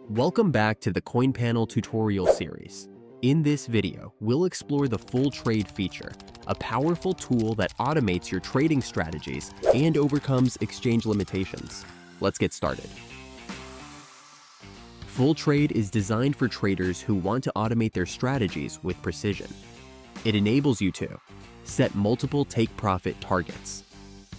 Welcome back to the CoinPanel tutorial series. In this video, we'll explore the full trade feature, a powerful tool that automates your trading strategies and overcomes exchange limitations. Let's get started. Full trade is designed for traders who want to automate their strategies with precision. It enables you to set multiple take-profit targets,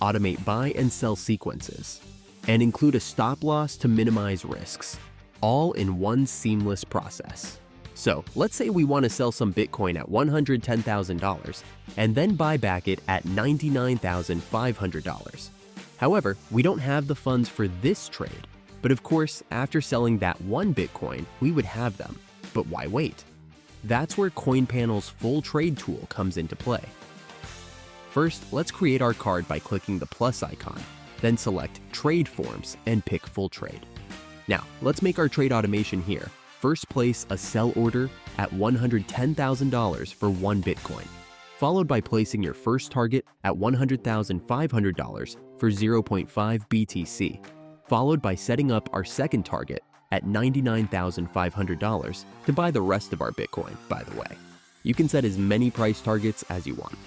automate buy and sell sequences, and include a stop-loss to minimize risks, all in one seamless process. So let's say we want to sell some Bitcoin at $110,000 and then buy back it at $99,500. However, we don't have the funds for this trade. But of course, after selling that one Bitcoin, we would have them. But why wait? That's where CoinPanel's full trade tool comes into play. First, let's create our card by clicking the plus icon, then select Trade Forms and pick Full Trade. Now, let's make our trade automation here. First, place a sell order at $110,000 for one Bitcoin, followed by placing your first target at $100,500 for 0.5 BTC, followed by setting up our second target at $99,500 to buy the rest of our Bitcoin, by the way. You can set as many price targets as you want.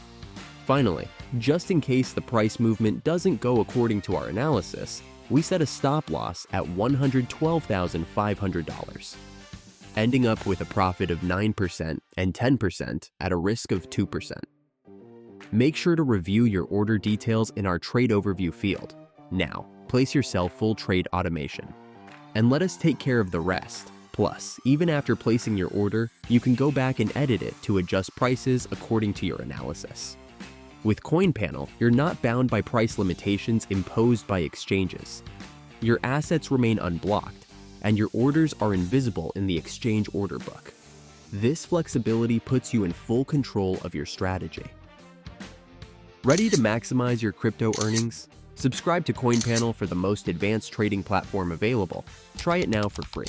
Finally, just in case the price movement doesn't go according to our analysis, we set a stop loss at $112,500, ending up with a profit of 9% and 10% at a risk of 2%. Make sure to review your order details in our trade overview field. Now, place your sell full trade automation, and let us take care of the rest. Plus, even after placing your order, you can go back and edit it to adjust prices according to your analysis. With CoinPanel, you're not bound by price limitations imposed by exchanges. Your assets remain unblocked, and your orders are invisible in the exchange order book. This flexibility puts you in full control of your strategy. Ready to maximize your crypto earnings? Subscribe to CoinPanel for the most advanced trading platform available. Try it now for free.